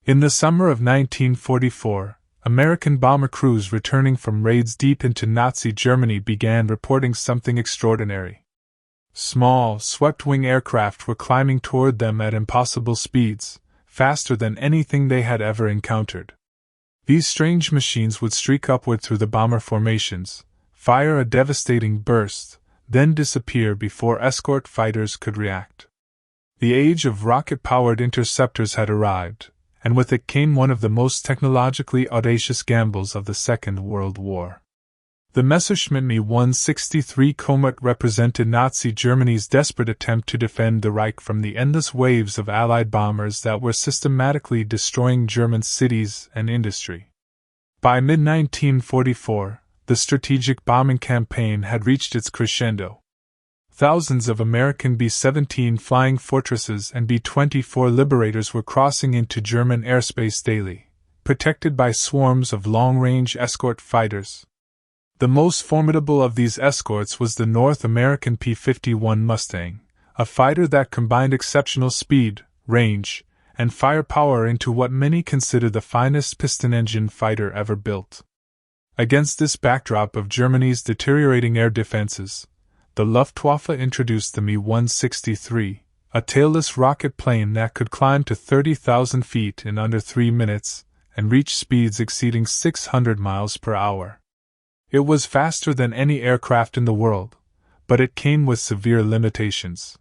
In the summer of 1944, American bomber crews returning from raids deep into Nazi Germany began reporting something extraordinary. Small, swept-wing aircraft were climbing toward them at impossible speeds, faster than anything they had ever encountered. These strange machines would streak upward through the bomber formations, fire a devastating burst, then disappear before escort fighters could react. The age of rocket-powered interceptors had arrived, and with it came one of the most technologically audacious gambles of the Second World War. The Messerschmitt Me 163 Komet represented Nazi Germany's desperate attempt to defend the Reich from the endless waves of Allied bombers that were systematically destroying German cities and industry. By mid-1944, the strategic bombing campaign had reached its crescendo. Thousands of American B-17 Flying Fortresses and B-24 Liberators were crossing into German airspace daily, protected by swarms of long-range escort fighters. The most formidable of these escorts was the North American P-51 Mustang, a fighter that combined exceptional speed, range, and firepower into what many consider the finest piston-engine fighter ever built. Against this backdrop of Germany's deteriorating air defenses, the Luftwaffe introduced the Me 163, a tailless rocket plane that could climb to 30,000 feet in under 3 minutes and reach speeds exceeding 600 miles per hour. It was faster than any aircraft in the world, but it came with severe limitations.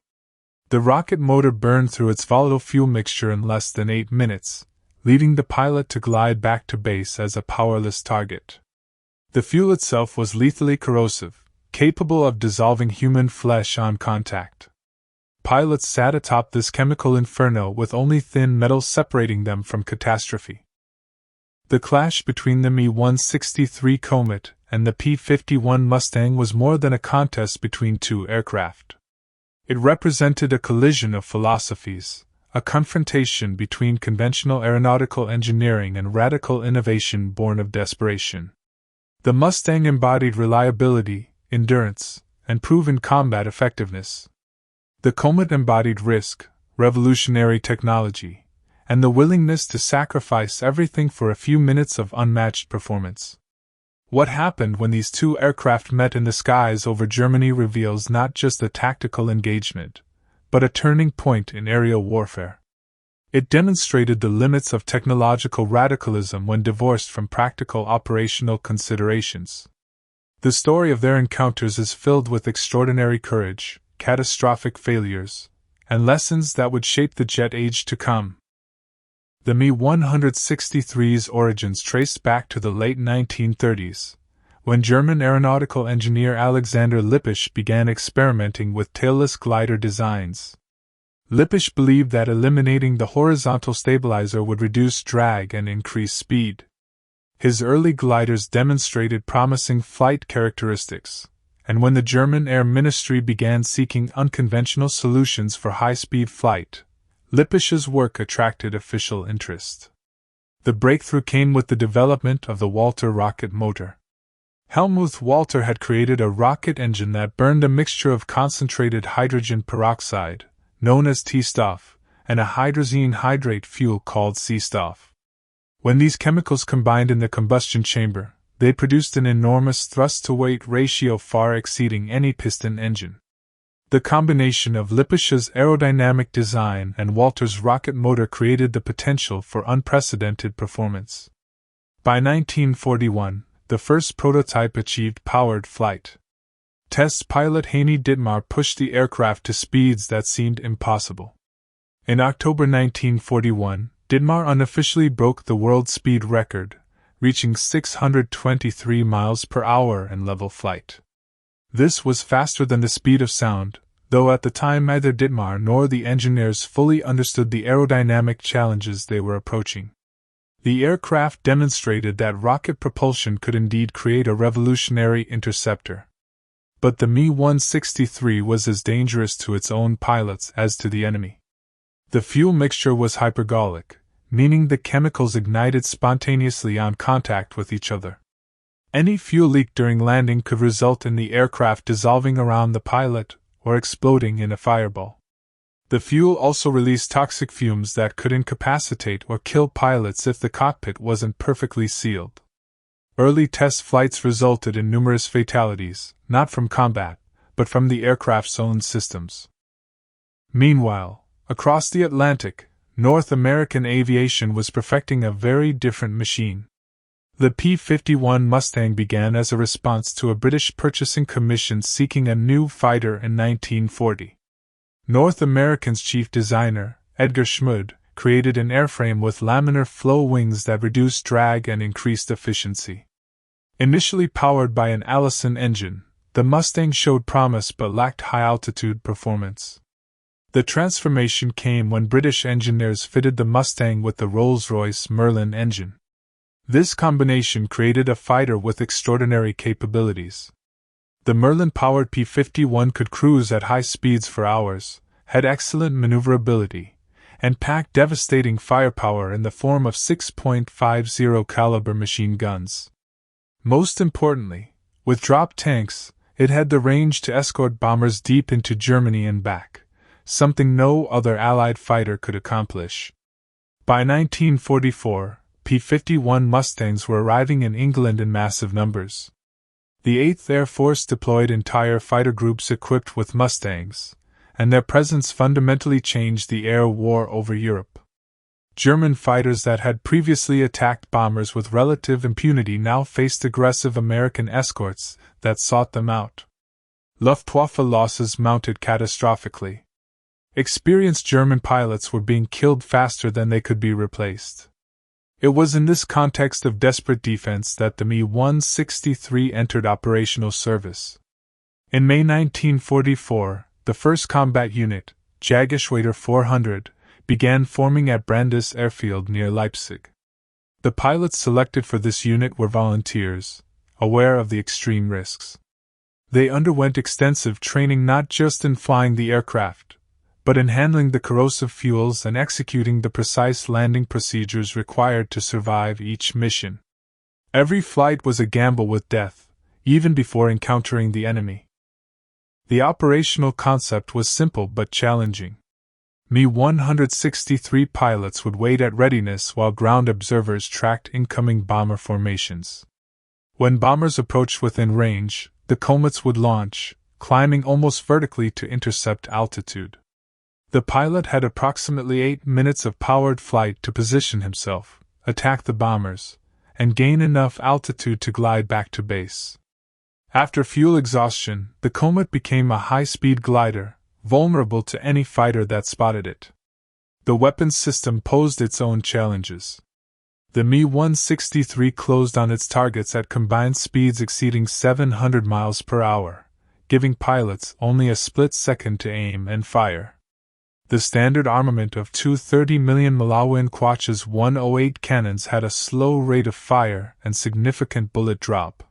The rocket motor burned through its volatile fuel mixture in less than 8 minutes, leaving the pilot to glide back to base as a powerless target. The fuel itself was lethally corrosive, capable of dissolving human flesh on contact. Pilots sat atop this chemical inferno with only thin metal separating them from catastrophe. The clash between the Me 163 Komet and the P-51 Mustang was more than a contest between two aircraft. It represented a collision of philosophies, a confrontation between conventional aeronautical engineering and radical innovation born of desperation. The Mustang embodied reliability, endurance, and proven combat effectiveness. The Komet embodied risk, revolutionary technology, and the willingness to sacrifice everything for a few minutes of unmatched performance. What happened when these two aircraft met in the skies over Germany reveals not just a tactical engagement, but a turning point in aerial warfare. It demonstrated the limits of technological radicalism when divorced from practical operational considerations. The story of their encounters is filled with extraordinary courage, catastrophic failures, and lessons that would shape the jet age to come. The Me 163's origins trace back to the late 1930s, when German aeronautical engineer Alexander Lippisch began experimenting with tailless glider designs. Lippisch believed that eliminating the horizontal stabilizer would reduce drag and increase speed. His early gliders demonstrated promising flight characteristics, and when the German Air Ministry began seeking unconventional solutions for high-speed flight, Lippisch's work attracted official interest. The breakthrough came with the development of the Walter rocket motor. Helmut Walter had created a rocket engine that burned a mixture of concentrated hydrogen peroxide, known as T-Stoff, and a hydrazine hydrate fuel called C-Stoff. When these chemicals combined in the combustion chamber, they produced an enormous thrust-to-weight ratio far exceeding any piston engine. The combination of Lippisch's aerodynamic design and Walter's rocket motor created the potential for unprecedented performance. By 1941, the first prototype achieved powered flight. Test pilot Heini Dittmar pushed the aircraft to speeds that seemed impossible. In October 1941, Dittmar unofficially broke the world speed record, reaching 623 miles per hour in level flight. This was faster than the speed of sound, though at the time neither Dittmar nor the engineers fully understood the aerodynamic challenges they were approaching. The aircraft demonstrated that rocket propulsion could indeed create a revolutionary interceptor. But the Me 163 was as dangerous to its own pilots as to the enemy. The fuel mixture was hypergolic, meaning the chemicals ignited spontaneously on contact with each other. Any fuel leak during landing could result in the aircraft dissolving around the pilot or exploding in a fireball. The fuel also released toxic fumes that could incapacitate or kill pilots if the cockpit wasn't perfectly sealed. Early test flights resulted in numerous fatalities, not from combat, but from the aircraft's own systems. Meanwhile, across the Atlantic, North American aviation was perfecting a very different machine. The P-51 Mustang began as a response to a British purchasing commission seeking a new fighter in 1940. North American's chief designer, Edgar Schmid, created an airframe with laminar flow wings that reduced drag and increased efficiency. Initially powered by an Allison engine, the Mustang showed promise but lacked high-altitude performance. The transformation came when British engineers fitted the Mustang with the Rolls-Royce Merlin engine. This combination created a fighter with extraordinary capabilities. The Merlin-powered P-51 could cruise at high speeds for hours, had excellent maneuverability, and packed devastating firepower in the form of 6.50 caliber machine guns. Most importantly, with drop tanks, it had the range to escort bombers deep into Germany and back, something no other Allied fighter could accomplish. By 1944, P-51 Mustangs were arriving in England in massive numbers. The 8th Air Force deployed entire fighter groups equipped with Mustangs, and their presence fundamentally changed the air war over Europe. German fighters that had previously attacked bombers with relative impunity now faced aggressive American escorts that sought them out. Luftwaffe losses mounted catastrophically. Experienced German pilots were being killed faster than they could be replaced. It was in this context of desperate defense that the Me-163 entered operational service. In May 1944, the first combat unit, Jagdgeschwader 400, began forming at Brandes Airfield near Leipzig. The pilots selected for this unit were volunteers, aware of the extreme risks. They underwent extensive training not just in flying the aircraft, but in handling the corrosive fuels and executing the precise landing procedures required to survive each mission. Every flight was a gamble with death, even before encountering the enemy. The operational concept was simple but challenging. Me-163 pilots would wait at readiness while ground observers tracked incoming bomber formations. When bombers approached within range, the Komets would launch, climbing almost vertically to intercept altitude. The pilot had approximately 8 minutes of powered flight to position himself, attack the bombers, and gain enough altitude to glide back to base. After fuel exhaustion, the Komet became a high-speed glider, vulnerable to any fighter that spotted it. The weapons system posed its own challenges. The Me-163 closed on its targets at combined speeds exceeding 700 miles per hour, giving pilots only a split second to aim and fire. The standard armament of two 30 million Malawian Quachas 108 cannons had a slow rate of fire and significant bullet drop.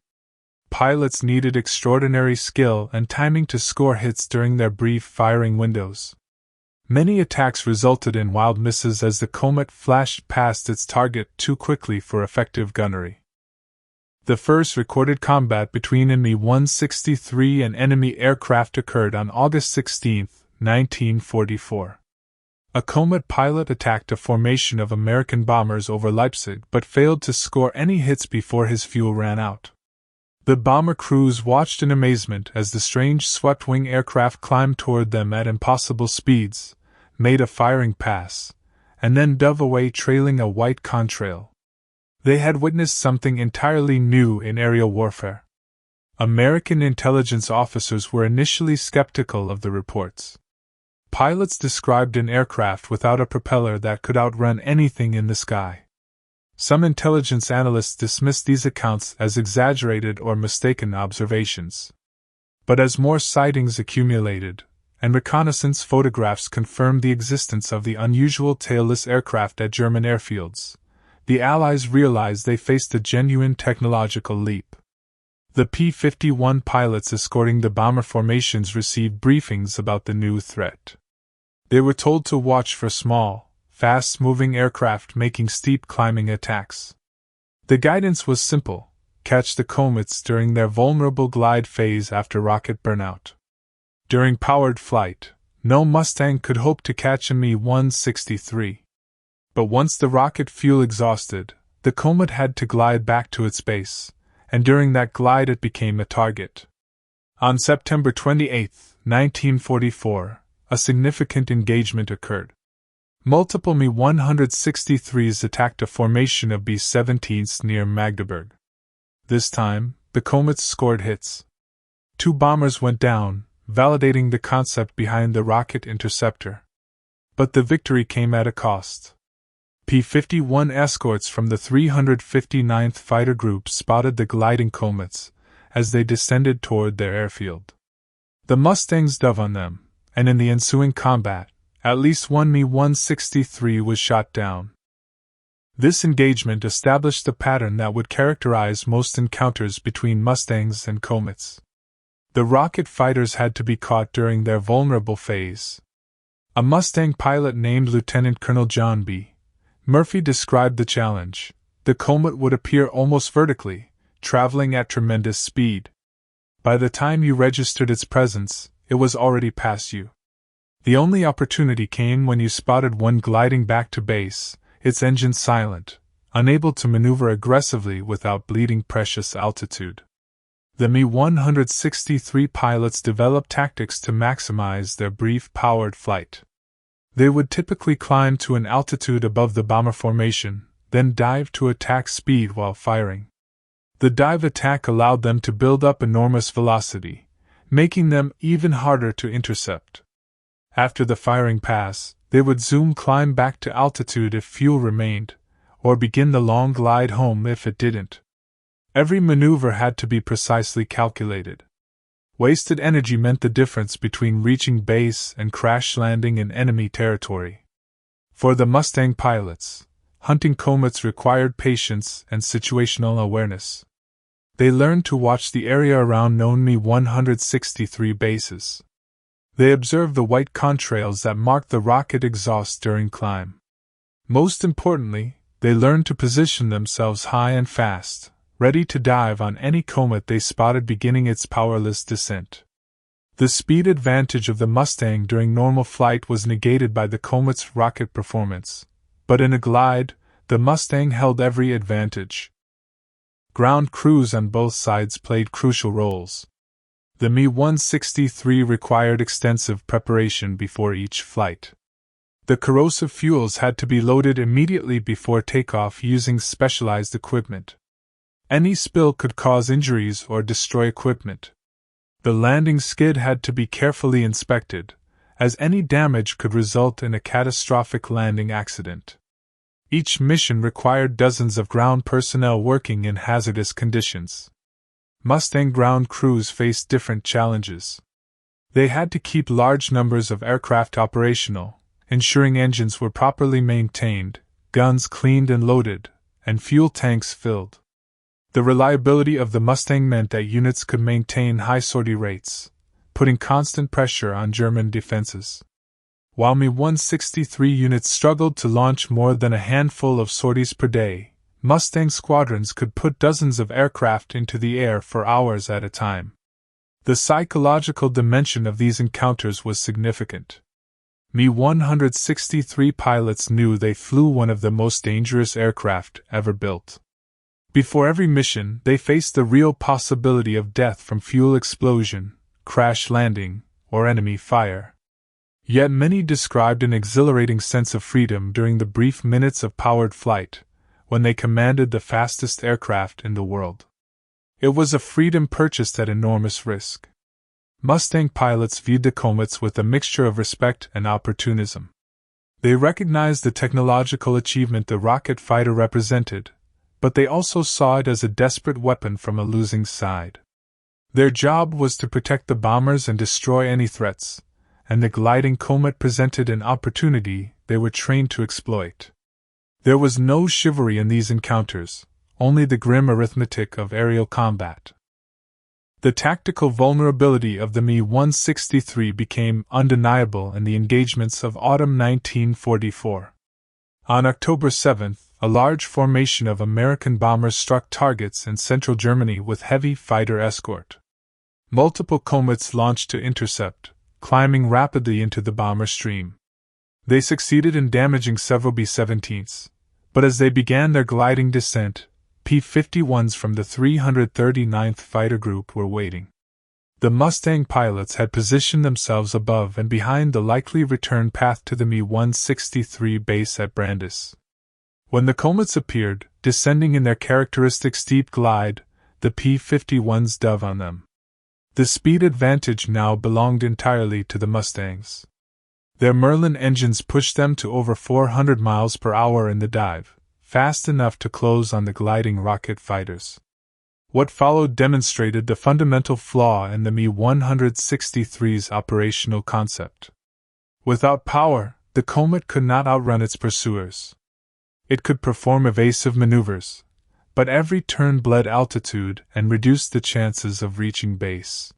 Pilots needed extraordinary skill and timing to score hits during their brief firing windows. Many attacks resulted in wild misses as the Komet flashed past its target too quickly for effective gunnery. The first recorded combat between a Me-163 and enemy aircraft occurred on August 16, 1944. A Komet pilot attacked a formation of American bombers over Leipzig but failed to score any hits before his fuel ran out. The bomber crews watched in amazement as the strange swept-wing aircraft climbed toward them at impossible speeds, made a firing pass, and then dove away trailing a white contrail. They had witnessed something entirely new in aerial warfare. American intelligence officers were initially skeptical of the reports. Pilots described an aircraft without a propeller that could outrun anything in the sky. Some intelligence analysts dismissed these accounts as exaggerated or mistaken observations. But as more sightings accumulated, and reconnaissance photographs confirmed the existence of the unusual tailless aircraft at German airfields, the Allies realized they faced a genuine technological leap. The P-51 pilots escorting the bomber formations received briefings about the new threat. They were told to watch for small, fast-moving aircraft making steep climbing attacks. The guidance was simple: catch the Komets during their vulnerable glide phase after rocket burnout. During powered flight, No Mustang could hope to catch a Me-163. But once the rocket fuel exhausted, the Komet had to glide back to its base, and during that glide it became a target. On September 28, 1944, a significant engagement occurred. Multiple Me-163s attacked a formation of B-17s near Magdeburg. This time, the Komets scored hits. 2 bombers went down, validating the concept behind the rocket interceptor. But the victory came at a cost. P-51 escorts from the 359th Fighter Group spotted the gliding Komets as they descended toward their airfield. The Mustangs dove on them, and in the ensuing combat, at least one Me-163 was shot down. This engagement established a pattern that would characterize most encounters between Mustangs and Komets. The rocket fighters had to be caught during their vulnerable phase. A Mustang pilot named Lieutenant Colonel John B. Murphy described the challenge. The Komet would appear almost vertically, traveling at tremendous speed. By the time you registered its presence, it was already past you. The only opportunity came when you spotted one gliding back to base, its engine silent, unable to maneuver aggressively without bleeding precious altitude. The Me-163 pilots developed tactics to maximize their brief powered flight. They would typically climb to an altitude above the bomber formation, then dive to attack speed while firing. The dive attack allowed them to build up enormous velocity, making them even harder to intercept. After the firing pass, they would climb back to altitude if fuel remained, or begin the long glide home if it didn't. Every maneuver had to be precisely calculated. Wasted energy meant the difference between reaching base and crash landing in enemy territory. For the Mustang pilots, hunting Komets required patience and situational awareness. They learned to watch the area around known Me-163 bases. They observed the white contrails that marked the rocket exhaust during climb. Most importantly, they learned to position themselves high and fast, ready to dive on any Komet they spotted beginning its powerless descent. The speed advantage of the Mustang during normal flight was negated by the Komet's rocket performance, but in a glide, the Mustang held every advantage. Ground crews on both sides played crucial roles. The Me-163 required extensive preparation before each flight. The corrosive fuels had to be loaded immediately before takeoff using specialized equipment. Any spill could cause injuries or destroy equipment. The landing skid had to be carefully inspected, as any damage could result in a catastrophic landing accident. Each mission required dozens of ground personnel working in hazardous conditions. Mustang ground crews faced different challenges. They had to keep large numbers of aircraft operational, ensuring engines were properly maintained, guns cleaned and loaded, and fuel tanks filled. The reliability of the Mustang meant that units could maintain high sortie rates, putting constant pressure on German defenses. While Me-163 units struggled to launch more than a handful of sorties per day, Mustang squadrons could put dozens of aircraft into the air for hours at a time. The psychological dimension of these encounters was significant. Me-163 pilots knew they flew one of the most dangerous aircraft ever built. Before every mission, they faced the real possibility of death from fuel explosion, crash landing, or enemy fire. Yet many described an exhilarating sense of freedom during the brief minutes of powered flight, when they commanded the fastest aircraft in the world. It was a freedom purchased at enormous risk. Mustang pilots viewed the Komets with a mixture of respect and opportunism. They recognized the technological achievement the rocket fighter represented, but they also saw it as a desperate weapon from a losing side. Their job was to protect the bombers and destroy any threats, and the gliding Komet presented an opportunity they were trained to exploit. There was no chivalry in these encounters, only the grim arithmetic of aerial combat. The tactical vulnerability of the Me-163 became undeniable in the engagements of autumn 1944. On October 7, a large formation of American bombers struck targets in central Germany with heavy fighter escort. Multiple Komets launched to intercept, climbing rapidly into the bomber stream. They succeeded in damaging several B-17s, but as they began their gliding descent, P-51s from the 339th Fighter Group were waiting. The Mustang pilots had positioned themselves above and behind the likely return path to the Me-163 base at Brandis. When the Komets appeared, descending in their characteristic steep glide, the P-51s dove on them. The speed advantage now belonged entirely to the Mustangs. Their Merlin engines pushed them to over 400 miles per hour in the dive, fast enough to close on the gliding rocket fighters. What followed demonstrated the fundamental flaw in the Me-163's operational concept. Without power, the Komet could not outrun its pursuers. It could perform evasive maneuvers, but every turn bled altitude and reduced the chances of reaching base.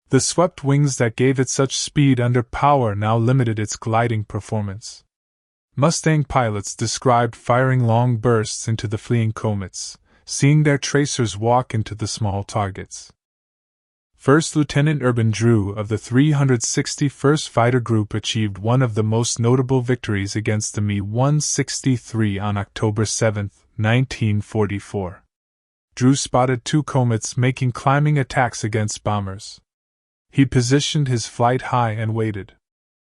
The swept wings that gave it such speed under power now limited its gliding performance. Mustang pilots described firing long bursts into the fleeing Komets, seeing their tracers walk into the small targets. First Lieutenant Urban Drew of the 361st Fighter Group achieved one of the most notable victories against the Me-163 on October 7, 1944. Drew spotted two Komets making climbing attacks against bombers. He positioned his flight high and waited.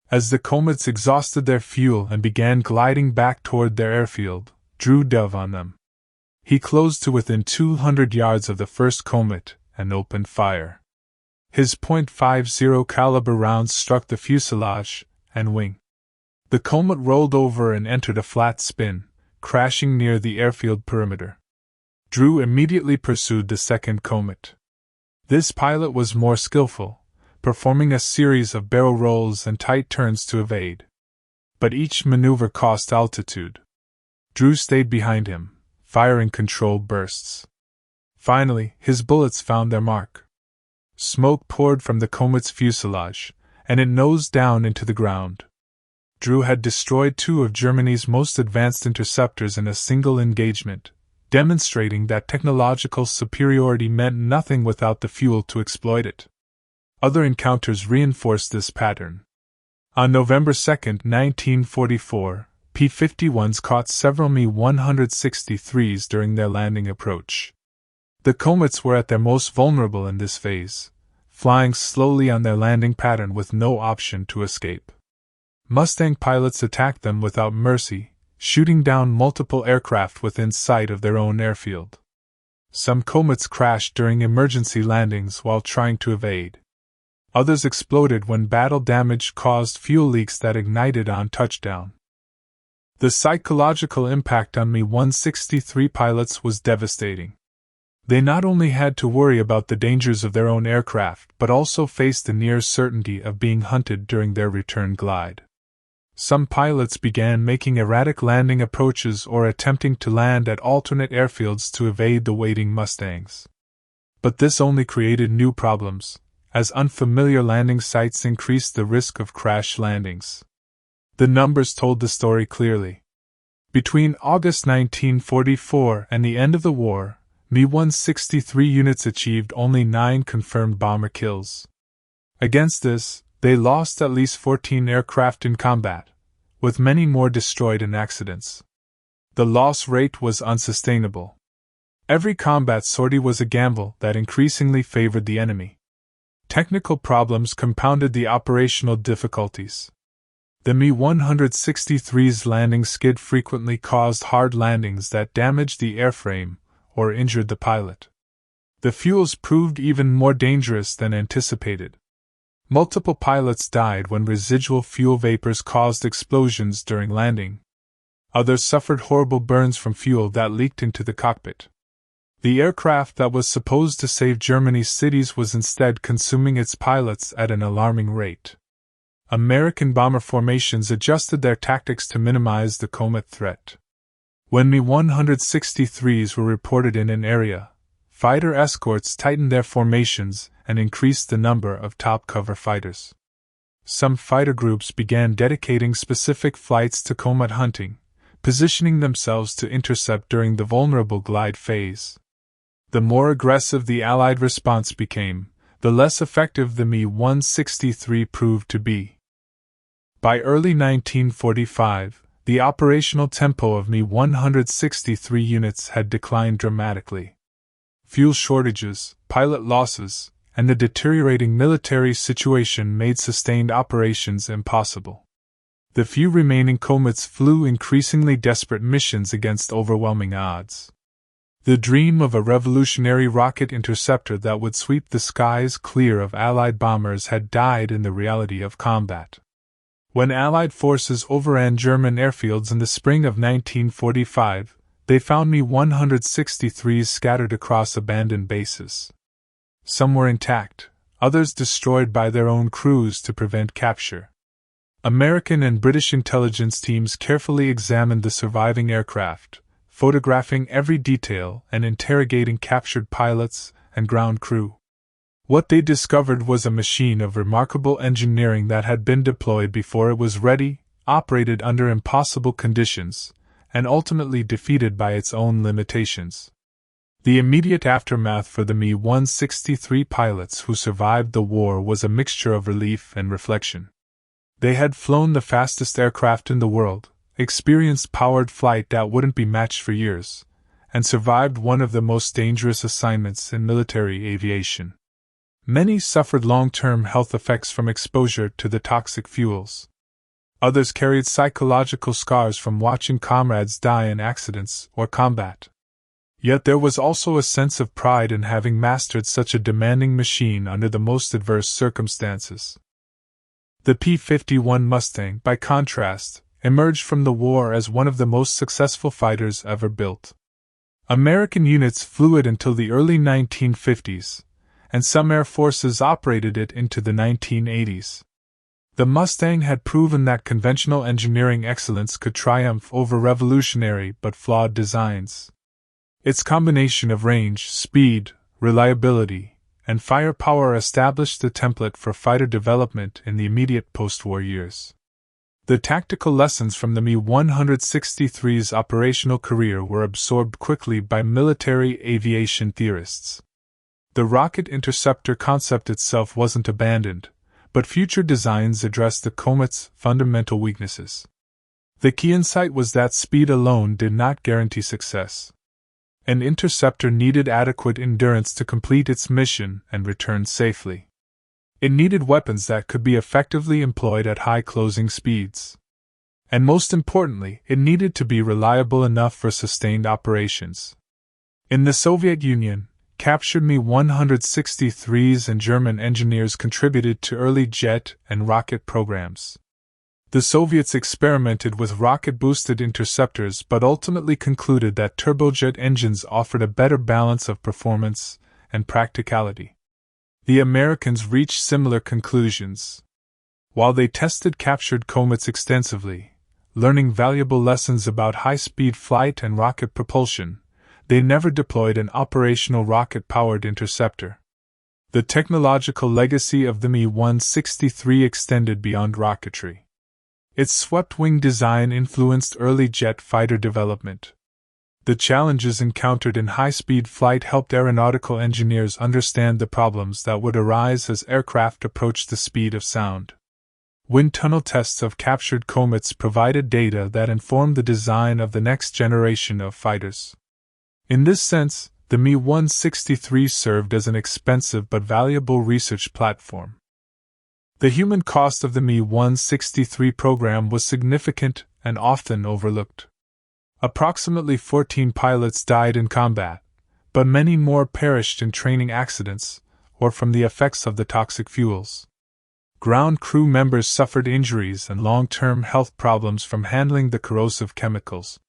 As the Komets exhausted their fuel and began gliding back toward their airfield, Drew dove on them. He closed to within 200 yards of the first Komet and opened fire. His .50 caliber rounds struck the fuselage and wing. The Komet rolled over and entered a flat spin, crashing near the airfield perimeter. Drew immediately pursued the second Komet. This pilot was more skillful, performing a series of barrel rolls and tight turns to evade. But each maneuver cost altitude. Drew stayed behind him, firing controlled bursts. Finally, his bullets found their mark. Smoke poured from the Komet's fuselage, and it nosed down into the ground. Drew had destroyed two of Germany's most advanced interceptors in a single engagement, demonstrating that technological superiority meant nothing without the fuel to exploit it. Other encounters reinforced this pattern. On November 2, 1944, P-51s caught several Me-163s during their landing approach. The Komets were at their most vulnerable in this phase, flying slowly on their landing pattern with no option to escape. Mustang pilots attacked them without mercy, shooting down multiple aircraft within sight of their own airfield. Some Komets crashed during emergency landings while trying to evade. Others exploded when battle damage caused fuel leaks that ignited on touchdown. The psychological impact on Me-163 pilots was devastating. They not only had to worry about the dangers of their own aircraft but also faced the near certainty of being hunted during their return glide. Some pilots began making erratic landing approaches or attempting to land at alternate airfields to evade the waiting Mustangs. But this only created new problems, as unfamiliar landing sites increased the risk of crash landings. The numbers told the story clearly. Between August 1944 and the end of the war, Me-163 units achieved only 9 confirmed bomber kills. Against this, they lost at least 14 aircraft in combat, with many more destroyed in accidents. The loss rate was unsustainable. Every combat sortie was a gamble that increasingly favored the enemy. Technical problems compounded the operational difficulties. The Me-163's landing skid frequently caused hard landings that damaged the airframe or injured the pilot. The fuels proved even more dangerous than anticipated. Multiple pilots died when residual fuel vapors caused explosions during landing. Others suffered horrible burns from fuel that leaked into the cockpit. The aircraft that was supposed to save Germany's cities was instead consuming its pilots at an alarming rate. American bomber formations adjusted their tactics to minimize the Komet threat. When Me-163s were reported in an area, fighter escorts tightened their formations and increased the number of top-cover fighters. Some fighter groups began dedicating specific flights to Komet hunting, positioning themselves to intercept during the vulnerable glide phase. The more aggressive the Allied response became, the less effective the Me-163 proved to be. By early 1945, the operational tempo of Me-163 units had declined dramatically. Fuel shortages, pilot losses, and the deteriorating military situation made sustained operations impossible. The few remaining Komets flew increasingly desperate missions against overwhelming odds. The dream of a revolutionary rocket interceptor that would sweep the skies clear of Allied bombers had died in the reality of combat. When Allied forces overran German airfields in the spring of 1945, they found Me-163s scattered across abandoned bases. Some were intact, others destroyed by their own crews to prevent capture. American and British intelligence teams carefully examined the surviving aircraft, photographing every detail and interrogating captured pilots and ground crew. What they discovered was a machine of remarkable engineering that had been deployed before it was ready, operated under impossible conditions, and ultimately defeated by its own limitations. The immediate aftermath for the Me-163 pilots who survived the war was a mixture of relief and reflection. They had flown the fastest aircraft in the world, experienced powered flight that wouldn't be matched for years, and survived one of the most dangerous assignments in military aviation. Many suffered long-term health effects from exposure to the toxic fuels. Others carried psychological scars from watching comrades die in accidents or combat. Yet there was also a sense of pride in having mastered such a demanding machine under the most adverse circumstances. The P-51 Mustang, by contrast, emerged from the war as one of the most successful fighters ever built. American units flew it until the early 1950s, and some air forces operated it into the 1980s. The Mustang had proven that conventional engineering excellence could triumph over revolutionary but flawed designs. Its combination of range, speed, reliability, and firepower established the template for fighter development in the immediate post-war years. The tactical lessons from the Me-163's operational career were absorbed quickly by military aviation theorists. The rocket interceptor concept itself wasn't abandoned, but future designs addressed the Komet's fundamental weaknesses. The key insight was that speed alone did not guarantee success. An interceptor needed adequate endurance to complete its mission and return safely. It needed weapons that could be effectively employed at high closing speeds. And most importantly, it needed to be reliable enough for sustained operations. In the Soviet Union, captured Me-163s and German engineers contributed to early jet and rocket programs. The Soviets experimented with rocket-boosted interceptors but ultimately concluded that turbojet engines offered a better balance of performance and practicality. The Americans reached similar conclusions. While they tested captured Komets extensively, learning valuable lessons about high-speed flight and rocket propulsion, they never deployed an operational rocket-powered interceptor. The technological legacy of the Me-163 extended beyond rocketry. Its swept-wing design influenced early jet fighter development. The challenges encountered in high-speed flight helped aeronautical engineers understand the problems that would arise as aircraft approached the speed of sound. Wind tunnel tests of captured Komets provided data that informed the design of the next generation of fighters. In this sense, the Me-163 served as an expensive but valuable research platform. The human cost of the Me-163 program was significant and often overlooked. Approximately 14 pilots died in combat, but many more perished in training accidents or from the effects of the toxic fuels. Ground crew members suffered injuries and long-term health problems from handling the corrosive chemicals.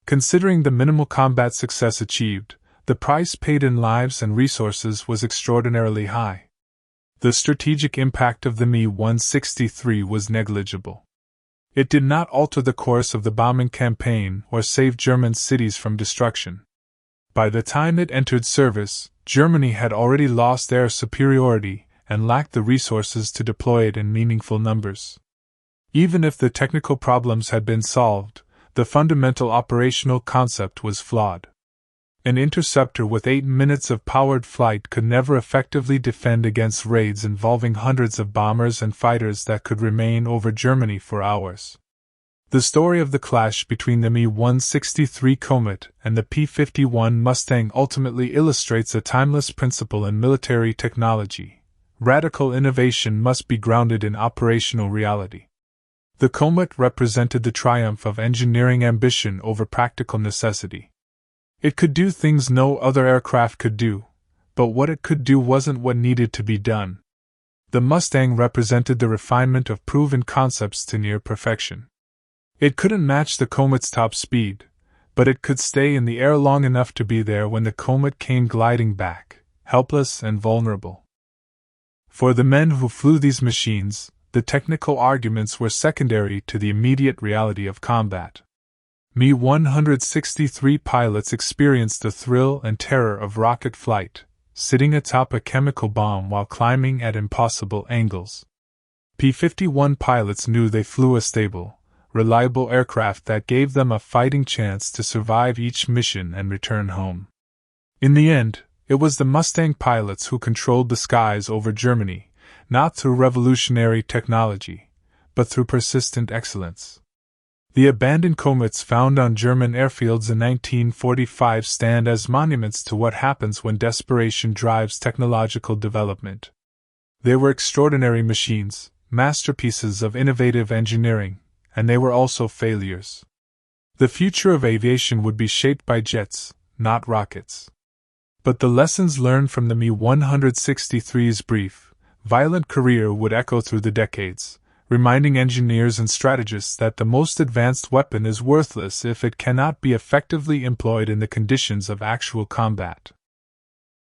Considering the minimal combat success achieved, the price paid in lives and resources was extraordinarily high. The strategic impact of the Me-163 was negligible. It did not alter the course of the bombing campaign or save German cities from destruction. By the time it entered service, Germany had already lost air superiority and lacked the resources to deploy it in meaningful numbers. Even if the technical problems had been solved, the fundamental operational concept was flawed. An interceptor with 8 minutes of powered flight could never effectively defend against raids involving hundreds of bombers and fighters that could remain over Germany for hours. The story of the clash between the Me-163 Komet and the P-51 Mustang ultimately illustrates a timeless principle in military technology. Radical innovation must be grounded in operational reality. The Komet represented the triumph of engineering ambition over practical necessity. It could do things no other aircraft could do, but what it could do wasn't what needed to be done. The Mustang represented the refinement of proven concepts to near perfection. It couldn't match the Komet's top speed, but it could stay in the air long enough to be there when the Komet came gliding back, helpless and vulnerable. For the men who flew these machines, the technical arguments were secondary to the immediate reality of combat. Me-163 pilots experienced the thrill and terror of rocket flight, sitting atop a chemical bomb while climbing at impossible angles. P-51 pilots knew they flew a stable, reliable aircraft that gave them a fighting chance to survive each mission and return home. In the end, it was the Mustang pilots who controlled the skies over Germany, not through revolutionary technology, but through persistent excellence. The abandoned Komets found on German airfields in 1945 stand as monuments to what happens when desperation drives technological development. They were extraordinary machines, masterpieces of innovative engineering, and they were also failures. The future of aviation would be shaped by jets, not rockets. But the lessons learned from the Me-163's brief, violent career would echo through the decades, reminding engineers and strategists that the most advanced weapon is worthless if it cannot be effectively employed in the conditions of actual combat.